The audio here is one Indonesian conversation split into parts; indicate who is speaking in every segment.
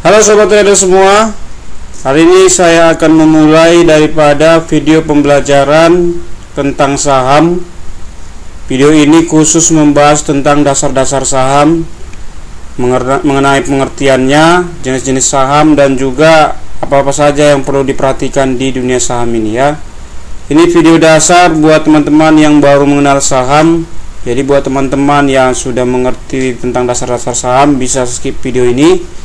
Speaker 1: Halo sobat trader semua, hari ini saya akan memulai daripada video pembelajaran tentang saham. Video ini khusus membahas tentang dasar-dasar saham, mengenai pengertiannya, jenis-jenis saham, dan juga apa-apa saja yang perlu diperhatikan di dunia saham ini ya. Ini video dasar buat teman-teman yang baru mengenal saham. Jadi buat teman-teman yang sudah mengerti tentang dasar-dasar saham bisa skip video ini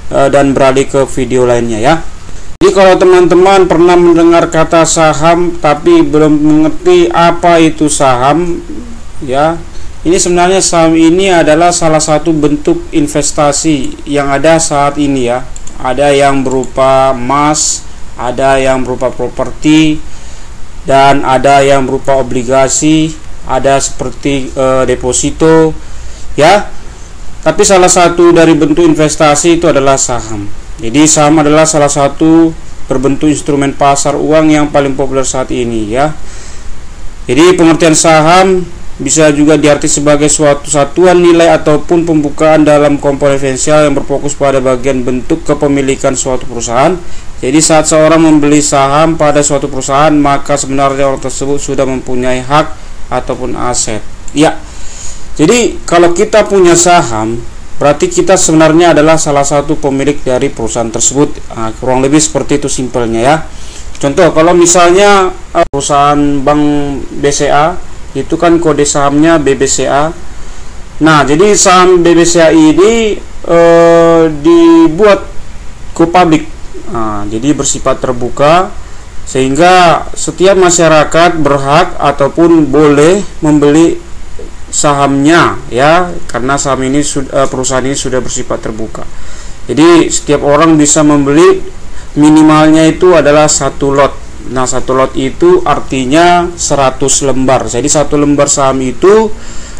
Speaker 1: dan beralih ke video lainnya ya. Jadi kalau teman-teman pernah mendengar kata saham tapi belum mengerti apa itu saham ya, ini sebenarnya saham ini adalah salah satu bentuk investasi yang ada saat ini ya. Ada yang berupa emas, ada yang berupa properti, dan ada yang berupa obligasi, ada seperti deposito ya. Tapi salah satu dari bentuk investasi itu adalah saham. Jadi saham adalah salah satu berbentuk instrumen pasar uang yang paling populer saat ini ya. Jadi pengertian saham bisa juga diarti sebagai suatu satuan nilai ataupun pembukaan dalam komponen finansial yang berfokus pada bagian bentuk kepemilikan suatu perusahaan. Jadi saat seorang membeli saham pada suatu perusahaan, maka sebenarnya orang tersebut sudah mempunyai hak ataupun aset ya. Jadi kalau kita punya saham, berarti kita sebenarnya adalah salah satu pemilik dari perusahaan tersebut. Kurang lebih seperti itu simpelnya ya. Contoh, kalau misalnya perusahaan Bank BCA, itu kan kode sahamnya BBCA. Nah, jadi saham BBCA ini dibuat go public. Jadi bersifat terbuka, sehingga setiap masyarakat berhak ataupun boleh membeli sahamnya ya, karena saham ini perusahaan ini sudah bersifat terbuka. Jadi setiap orang bisa membeli, minimalnya itu adalah satu lot. Nah, satu lot itu artinya 100 lembar. Jadi satu lembar saham itu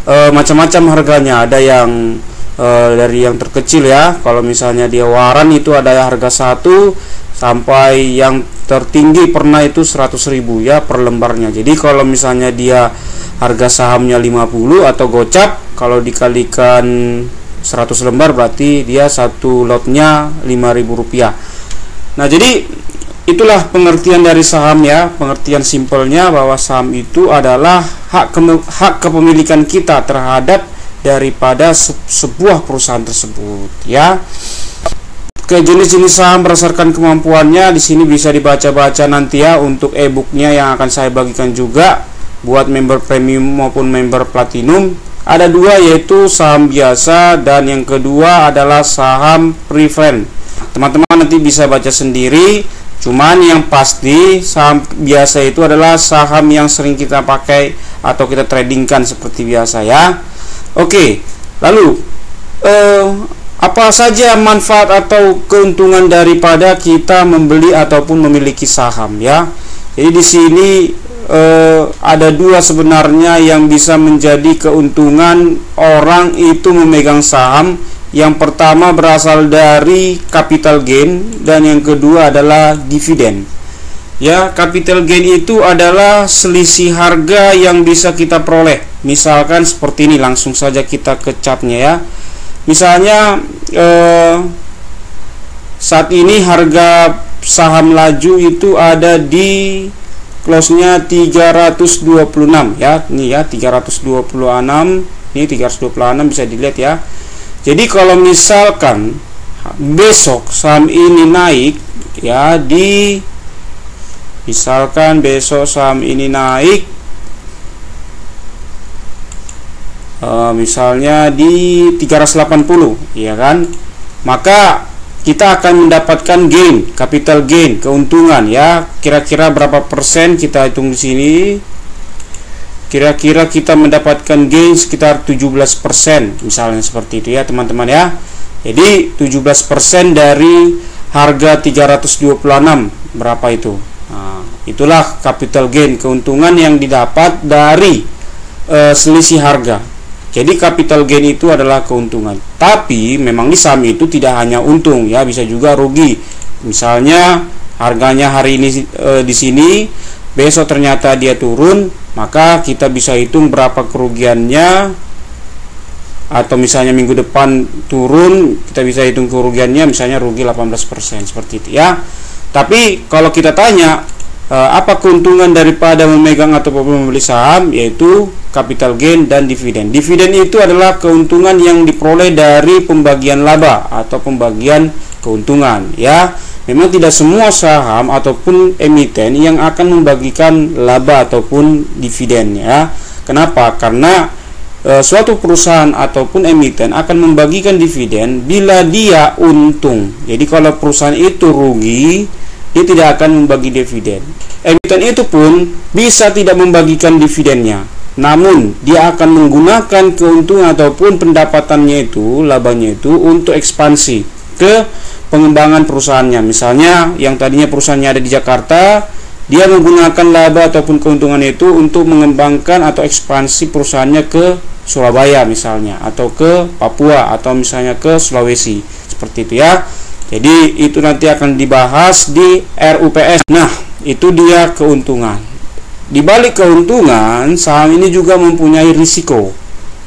Speaker 1: macam-macam harganya. Ada yang dari yang terkecil ya, kalau misalnya dia waran itu ada harga 1 sampai yang tertinggi pernah itu 100.000 ya per lembarnya. Jadi kalau misalnya dia harga sahamnya 50 atau gocap, kalau dikalikan 100 lembar berarti dia satu lotnya Rp5.000. Nah, jadi itulah pengertian dari saham ya. Pengertian simpelnya bahwa saham itu adalah hak kepemilikan kita terhadap daripada sebuah perusahaan tersebut ya. Ke jenis-jenis saham berdasarkan kemampuannya di sini bisa dibaca-baca nanti ya untuk e-booknya yang akan saya bagikan juga buat member premium maupun member platinum. Ada dua, yaitu saham biasa dan yang kedua adalah saham preferred. Teman-teman nanti bisa baca sendiri. Cuman yang pasti saham biasa itu adalah saham yang sering kita pakai atau kita tradingkan seperti biasa ya. Oke, lalu apa saja manfaat atau keuntungan daripada kita membeli ataupun memiliki saham ya. Jadi di sini ada dua sebenarnya yang bisa menjadi keuntungan orang itu memegang saham. Yang pertama berasal dari capital gain dan yang kedua adalah dividen. Ya, capital gain itu adalah selisih harga yang bisa kita peroleh. Misalkan seperti ini, langsung saja kita ke chartnya ya. Misalnya saat ini harga saham laju itu ada di close-nya 326 ya. Ini ya 326. Ini 326 bisa dilihat ya. Jadi kalau misalkan besok saham ini naik ya, misalkan besok saham ini naik misalnya di 380 ya kan, maka kita akan mendapatkan gain, capital gain, keuntungan ya. Kira-kira berapa persen kita hitung di sini. Kira-kira kita mendapatkan gain sekitar 17%, misalnya seperti itu ya teman-teman ya. Jadi 17% dari harga 326 berapa itu? Nah, itulah capital gain, keuntungan yang didapat dari selisih harga. Jadi capital gain itu adalah keuntungan. Tapi memang di saham itu tidak hanya untung ya, bisa juga rugi. Misalnya harganya hari ini di sini, besok ternyata dia turun, maka kita bisa hitung berapa kerugiannya atau misalnya minggu depan turun, kita bisa hitung kerugiannya, misalnya rugi 18% seperti itu ya. Tapi kalau kita tanya apa keuntungan daripada memegang ataupun membeli saham, yaitu capital gain dan dividen. Dividen itu adalah keuntungan yang diperoleh dari pembagian laba atau pembagian keuntungan ya. Memang tidak semua saham ataupun emiten yang akan membagikan laba ataupun dividen ya. Kenapa? Karena suatu perusahaan ataupun emiten akan membagikan dividen bila dia untung. Jadi kalau perusahaan itu rugi, dia tidak akan membagi dividen. Emiten itu pun bisa tidak membagikan dividennya, namun dia akan menggunakan keuntungan ataupun pendapatannya itu, labanya itu, untuk ekspansi ke pengembangan perusahaannya. Misalnya yang tadinya perusahaannya ada di Jakarta, dia menggunakan laba ataupun keuntungan itu untuk mengembangkan atau ekspansi perusahaannya ke Surabaya misalnya, atau ke Papua, atau misalnya ke Sulawesi, seperti itu ya. Jadi itu nanti akan dibahas di RUPS. Nah, itu dia keuntungan. Di balik keuntungan, saham ini juga mempunyai risiko.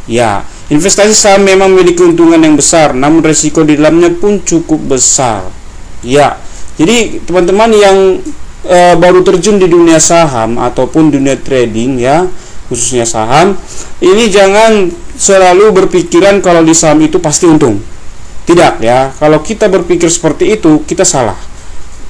Speaker 1: Ya, investasi saham memang memiliki keuntungan yang besar, namun risiko di dalamnya pun cukup besar. Ya, jadi teman-teman yang baru terjun di dunia saham ataupun dunia trading ya, khususnya saham, ini jangan selalu berpikiran kalau di saham itu pasti untung. Tidak ya, kalau kita berpikir seperti itu kita salah.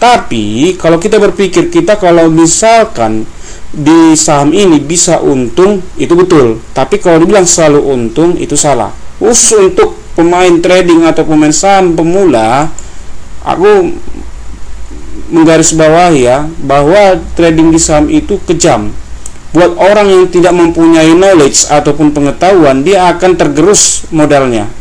Speaker 1: Tapi kalau kita berpikir kalau misalkan di saham ini bisa untung, itu betul. Tapi kalau dibilang selalu untung, itu salah. Khusus untuk pemain trading atau pemain saham pemula, aku menggarisbawahi ya, bahwa trading di saham itu kejam. Buat orang yang tidak mempunyai knowledge ataupun pengetahuan, dia akan tergerus modalnya.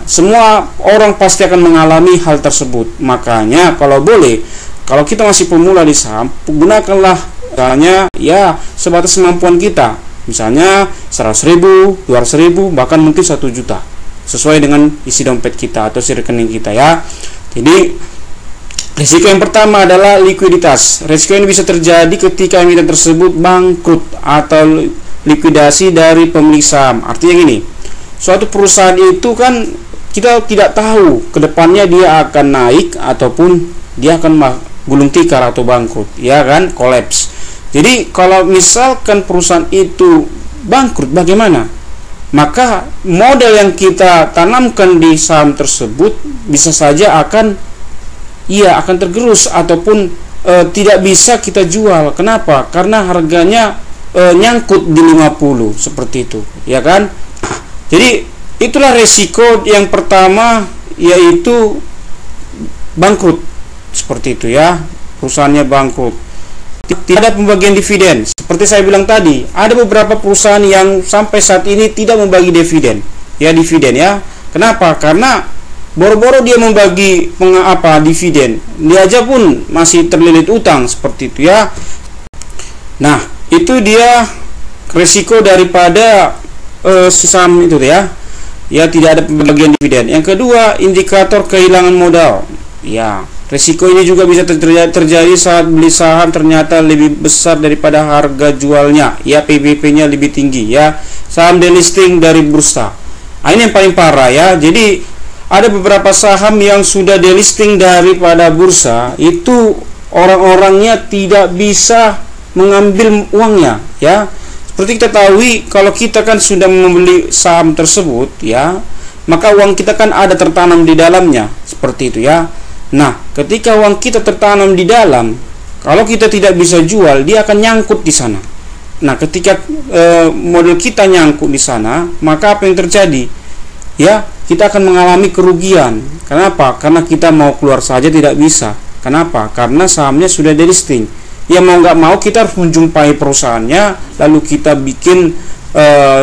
Speaker 1: Semua orang pasti akan mengalami hal tersebut. Makanya kalau boleh, kalau kita masih pemula di saham, gunakanlah misalnya ya sebatas kemampuan kita. Misalnya 100.000, 200.000, bahkan mungkin 1 juta, sesuai dengan isi dompet kita atau isi rekening kita ya. Jadi risiko yang pertama adalah likuiditas. Risiko ini bisa terjadi ketika emiten tersebut bangkrut atau likuidasi dari pemilik saham. Artinya gini, suatu perusahaan itu kan kita tidak tahu kedepannya dia akan naik ataupun dia akan gulung tikar atau bangkrut, ya kan, kolaps. Jadi kalau misalkan perusahaan itu bangkrut, bagaimana? Maka modal yang kita tanamkan di saham tersebut bisa saja akan tergerus ataupun tidak bisa kita jual. Kenapa? Karena harganya nyangkut di 50 seperti itu, ya kan? Jadi itulah resiko yang pertama, yaitu bangkrut seperti itu ya, perusahaannya bangkrut. Tidak ada pembagian dividen. Seperti saya bilang tadi, ada beberapa perusahaan yang sampai saat ini tidak membagi dividen ya. Kenapa? Karena boro-boro dia membagi dividen, dia aja pun masih terlilit utang seperti itu ya. Nah, itu dia resiko daripada saham itu ya. Ya, tidak ada pembagian dividen. Yang kedua, indikator kehilangan modal. Ya, risiko ini juga bisa terjadi saat beli saham ternyata lebih besar daripada harga jualnya. Ya, PBP-nya lebih tinggi ya. Saham delisting dari bursa. Ini yang paling parah ya. Jadi ada beberapa saham yang sudah delisting daripada bursa, itu orang-orangnya tidak bisa mengambil uangnya ya. Seperti kita tahu, kalau kita kan sudah membeli saham tersebut ya, maka uang kita kan ada tertanam di dalamnya, seperti itu ya. Nah, ketika uang kita tertanam di dalam, kalau kita tidak bisa jual, dia akan nyangkut di sana. Nah, ketika modal kita nyangkut di sana, maka apa yang terjadi? Ya, kita akan mengalami kerugian. Kenapa? Karena kita mau keluar saja tidak bisa. Kenapa? Karena sahamnya sudah delisting. Ya, mau nggak mau kita harus menjumpai perusahaannya, lalu kita bikin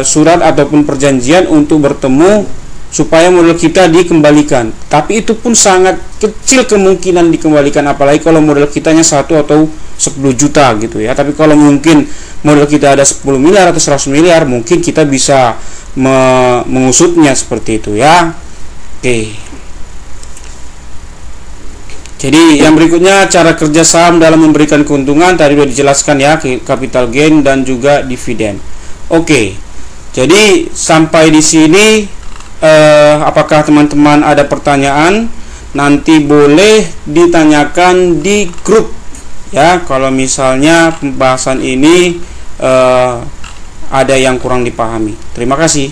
Speaker 1: surat ataupun perjanjian untuk bertemu supaya modal kita dikembalikan. Tapi itu pun sangat kecil kemungkinan dikembalikan, apalagi kalau modal kitanya 1 atau 10 juta gitu ya. Tapi kalau mungkin modal kita ada 10 miliar atau 100 miliar, mungkin kita bisa mengusutnya seperti itu ya. Oke. Jadi yang berikutnya, cara kerja saham dalam memberikan keuntungan. Tadi sudah dijelaskan ya, capital gain dan juga dividen. Oke. Jadi sampai di sini, apakah teman-teman ada pertanyaan? Nanti boleh ditanyakan di grup ya, kalau misalnya pembahasan ini ada yang kurang dipahami. Terima kasih.